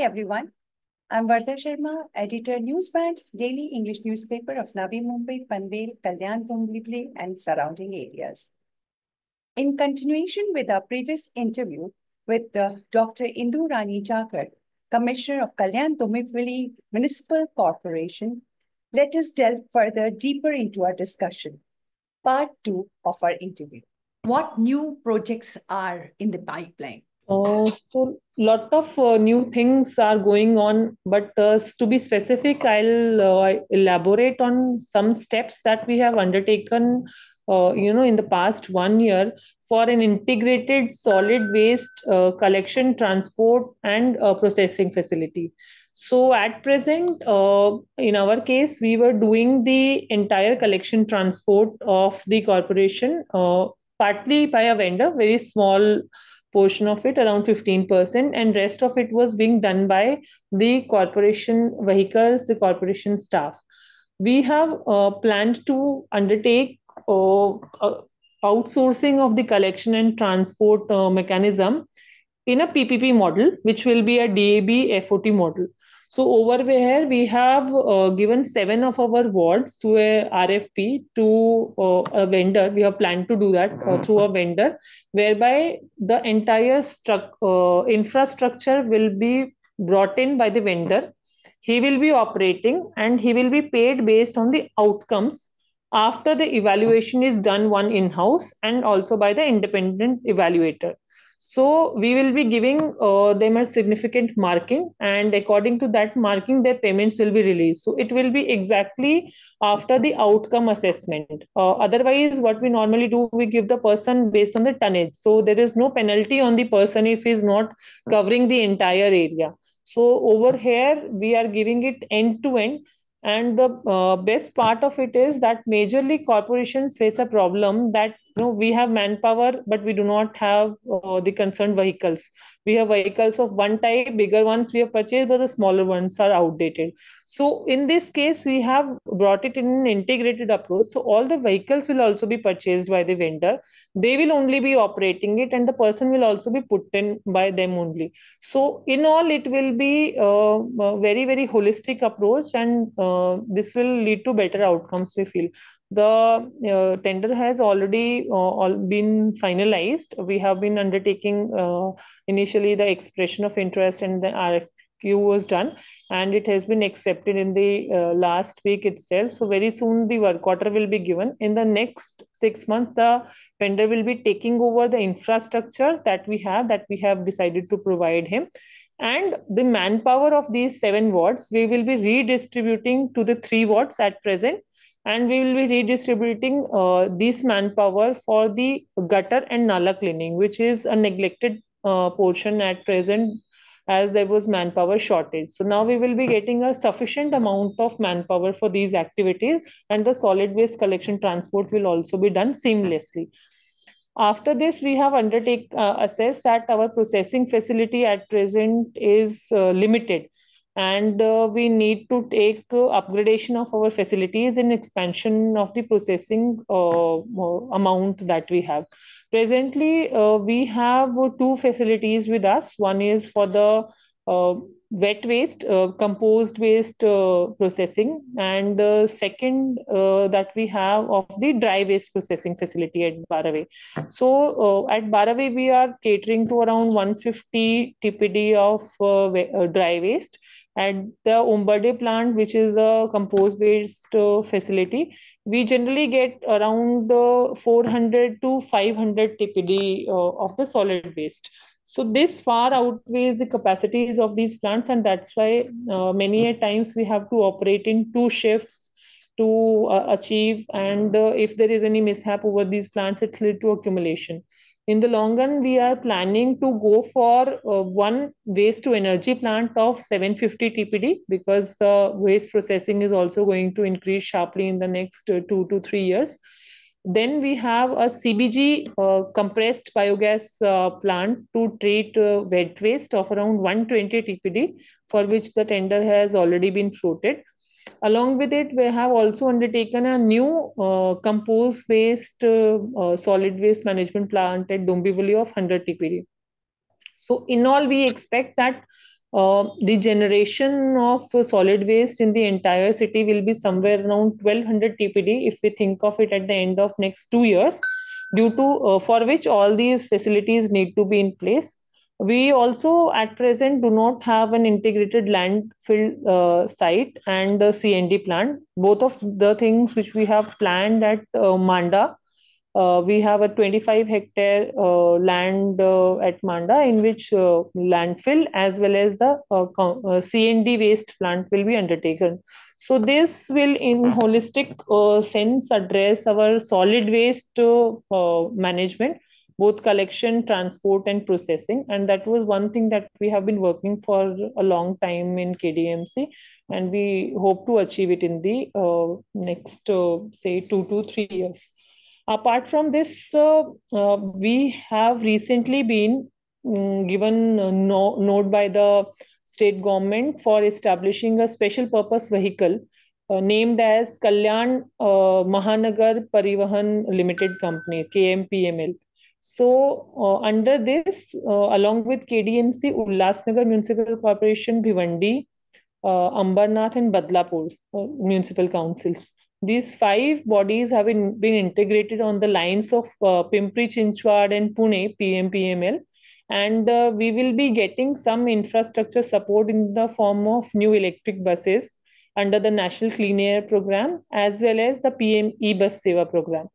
everyone. I'm Varda Sharma, editor Newsband, daily English newspaper of Navi Mumbai, Panvel, Kalyan-Dombivli, and surrounding areas. In continuation with our previous interview with Dr. Indu Rani Jakhar, Commissioner of Kalyan-Dombivli Municipal Corporation, let us delve further deeper into our discussion. Part 2 of our interview. What new projects are in the pipeline? So lot of new things are going on, but to be specific, I'll elaborate on some steps that we have undertaken, in the past 1 year for an integrated solid waste collection, transport, and processing facility. So at present, in our case, we were doing the entire collection transport of the corporation, partly by a vendor, very small portion of it, around 15%, and rest of it was being done by the corporation vehicles, the corporation staff. We have planned to undertake outsourcing of the collection and transport mechanism in a PPP model, which will be a DAB FOT model. So over here, we have given 7 of our wards to a RFP to a vendor. We have planned to do that through a vendor, whereby the entire infrastructure will be brought in by the vendor. He will be operating and he will be paid based on the outcomes after the evaluation is done, one in-house and also by the independent evaluator. So we will be giving them a significant marking, and according to that marking, their payments will be released. So it will be exactly after the outcome assessment. Otherwise, what we normally do, we give the person based on the tonnage. So there is no penalty on the person if he is not covering the entire area. So over here, we are giving it end to end. And the best part of it is that majorly corporations face a problem that we have manpower, but we do not have the concerned vehicles. We have vehicles of one type, bigger ones we have purchased, but the smaller ones are outdated. So in this case, we have brought it in an integrated approach. So all the vehicles will also be purchased by the vendor. They will only be operating it, and the person will also be put in by them only. So in all, it will be a very, very holistic approach, and this will lead to better outcomes, we feel. The tender has already been finalized. We have been undertaking initially the expression of interest, and the RFQ was done, and it has been accepted in the last week itself. So very soon the work order will be given. In the next 6 months, the vendor will be taking over the infrastructure that we have decided to provide him. And the manpower of these 7 wards, we will be redistributing to the 3 wards at present, and we will be redistributing this manpower for the gutter and nala cleaning, which is a neglected portion at present, as there was manpower shortage. So now we will be getting a sufficient amount of manpower for these activities, and the solid waste collection transport will also be done seamlessly. After this, we have assessed that our processing facility at present is limited, and we need to take upgradation of our facilities and expansion of the processing amount that we have. Presently, we have 2 facilities with us. One is for the wet waste, composed waste processing, and second that we have of the dry waste processing facility at Baraway. So at Baraway, we are catering to around 150 TPD of dry waste. At the Umbade plant, which is a composed waste facility, we generally get around 400 to 500 TPD of the solid waste. So this far outweighs the capacities of these plants, and that's why many a times we have to operate in 2 shifts to achieve. And if there is any mishap over these plants, it's lead to accumulation. In the long run, we are planning to go for one waste to energy plant of 750 TPD, because the waste processing is also going to increase sharply in the next 2 to 3 years. Then we have a CBG compressed biogas plant to treat wet waste of around 120 TPD, for which the tender has already been floated. Along with it, we have also undertaken a new composed waste solid waste management plant at Dombivli of 100 TPD. So in all, we expect that The generation of solid waste in the entire city will be somewhere around 1200 TPD if we think of it at the end of next 2 years, due to for which all these facilities need to be in place. We also at present do not have an integrated landfill site and a CND plant. Both of the things which we have planned at Manda, we have a 25 hectare land at Manda, in which landfill as well as the CND waste plant will be undertaken. So this will in holistic sense address our solid waste management, both collection, transport and processing. And that was one thing that we have been working for a long time in KDMC, and we hope to achieve it in the next say 2 to 3 years. Apart from this, we have recently been given a note by the state government for establishing a special purpose vehicle named as Kalyan Mahanagar Parivahan Limited Company, KMPML. So, under this, along with KDMC, Ullasnagar Municipal Corporation, Bhiwandi, Ambernath, and Badlapur municipal councils. These five bodies have been integrated on the lines of Pimpri Chinchwad and Pune, PMPML. And we will be getting some infrastructure support in the form of new electric buses under the National Clean Air Program as well as the PM E-Bus Seva Program.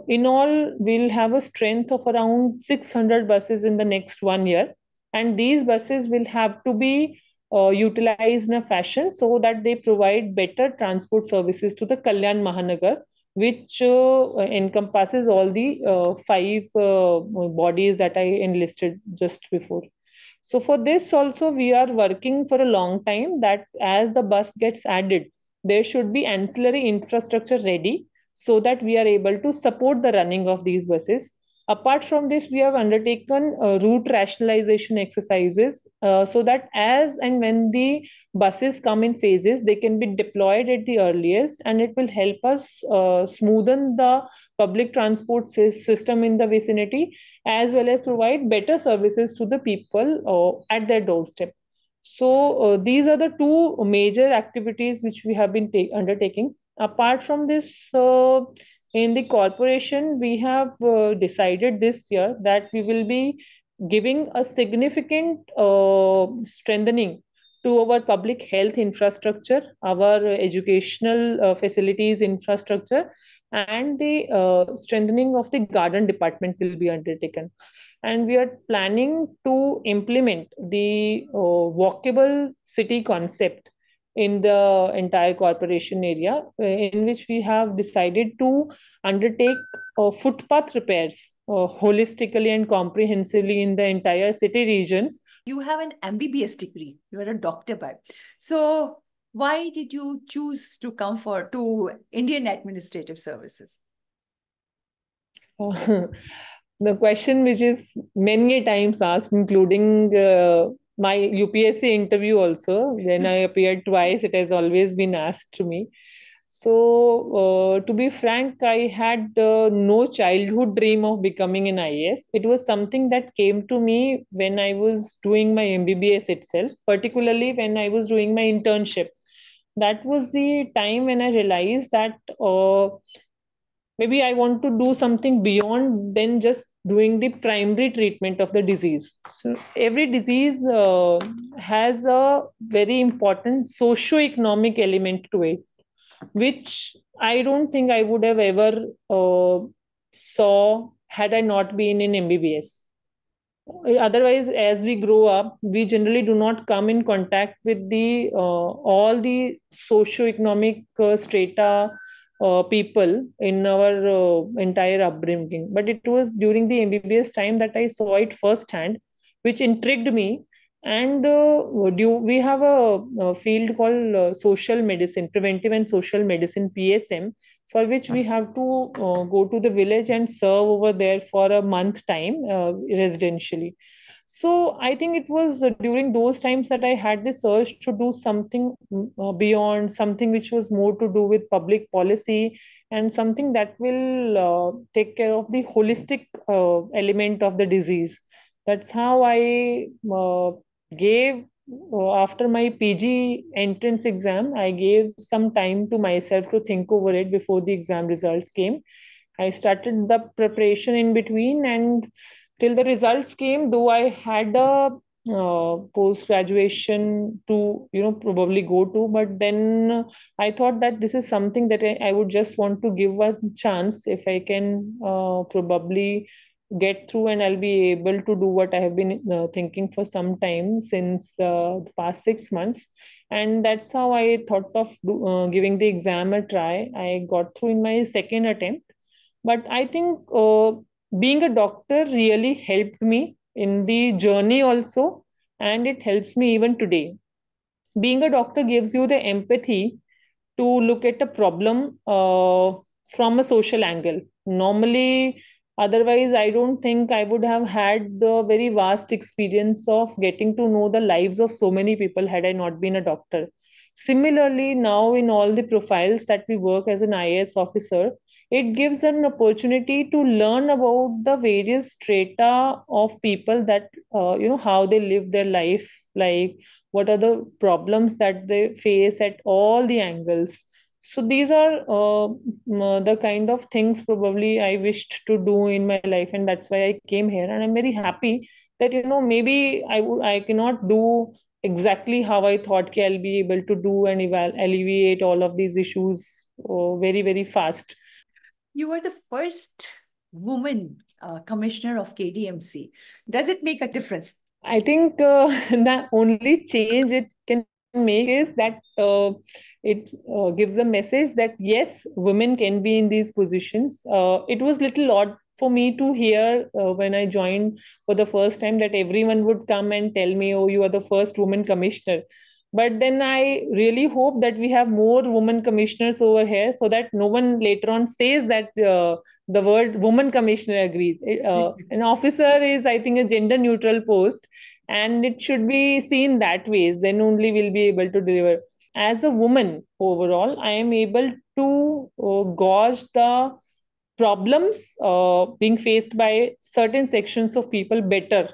In all, we'll have a strength of around 600 buses in the next 1 year. And these buses will have to be utilized in a fashion so that they provide better transport services to the Kalyan Mahanagar, which encompasses all the five bodies that I enlisted just before. So for this also, we are working for a long time that as the bus gets added, there should be ancillary infrastructure ready so that we are able to support the running of these buses. Apart from this, we have undertaken route rationalization exercises so that as and when the buses come in phases, they can be deployed at the earliest, and it will help us smoothen the public transport system in the vicinity as well as provide better services to the people at their doorstep. So these are the two major activities which we have been undertaking. Apart from this, in the corporation, we have decided this year that we will be giving a significant strengthening to our public health infrastructure, our educational facilities infrastructure, and the strengthening of the garden department will be undertaken. And we are planning to implement the walkable city concept in the entire corporation area, in which we have decided to undertake footpath repairs holistically and comprehensively in the entire city regions. You have an MBBS degree. You are a doctor, but so why did you choose to come to Indian Administrative Services? The question which is many times asked, including my UPSC interview also, when I appeared twice, it has always been asked to me. So, to be frank, I had no childhood dream of becoming an IAS. It was something that came to me when I was doing my MBBS itself, particularly when I was doing my internship. That was the time when I realized that maybe I want to do something beyond than just doing the primary treatment of the disease. So every disease has a very important socio-economic element to it, which I don't think I would have ever saw had I not been in MBBS. Otherwise, as we grow up, we generally do not come in contact with the all the socio-economic strata people in our entire upbringing. But it was during the MBBS time that I saw it firsthand, which intrigued me. And we have a field called social medicine, preventive and social medicine, PSM, for which we have to go to the village and serve over there for a month time residentially. So I think it was during those times that I had this urge to do something beyond, something which was more to do with public policy and something that will take care of the holistic element of the disease. That's how I gave after my PG entrance exam, I gave some time to myself to think over it before the exam results came. I started the preparation in between, and till the results came, though I had a post graduation to probably go to, but then I thought that this is something that I would just want to give a chance. If I can probably get through, and I'll be able to do what I have been thinking for some time since the past 6 months. And that's how I thought of giving the exam a try. I got through in my second attempt. But I think being a doctor really helped me in the journey also, and it helps me even today. Being a doctor gives you the empathy to look at a problem from a social angle. Normally, otherwise, I don't think I would have had the very vast experience of getting to know the lives of so many people had I not been a doctor. Similarly, now in all the profiles that we work as an IAS officer, it gives an opportunity to learn about the various strata of people, that how they live their life, like what are the problems that they face at all the angles. So these are the kind of things probably I wished to do in my life, and that's why I came here. And I'm very happy that maybe I cannot do exactly how I thought I'll be able to do and alleviate all of these issues very, very fast. You were the first woman commissioner of KDMC. Does it make a difference? I think the only change it can make is that it gives a message that yes, women can be in these positions. It was little odd for me to hear when I joined for the first time that everyone would come and tell me, "Oh, you are the first woman commissioner." But then I really hope that we have more women commissioners over here, so that no one later on says that the word woman commissioner agrees. An officer is, I think, a gender neutral post, and it should be seen that way. Then only we'll be able to deliver. As a woman, overall, I am able to gauge the problems being faced by certain sections of people better,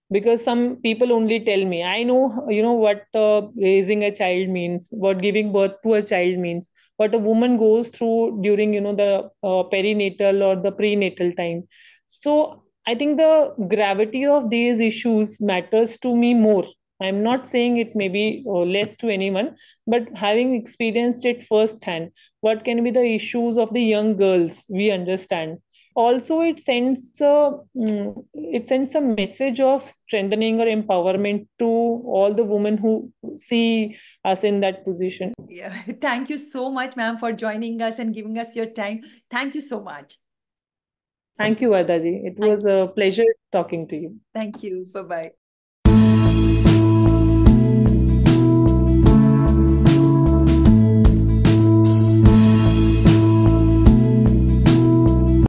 because some people only tell me, I know what raising a child means, what giving birth to a child means, what a woman goes through during the perinatal or the prenatal time. So I think the gravity of these issues matters to me more. I'm not saying it may be less to anyone, but having experienced it firsthand, what can be the issues of the young girls, we understand. Also, it sends a message of strengthening or empowerment to all the women who see us in that position. Yeah. Thank you so much, ma'am, for joining us and giving us your time. Thank you so much. Thank you, Vardaji. It Thank, was a pleasure talking to you. thank you. Bye bye.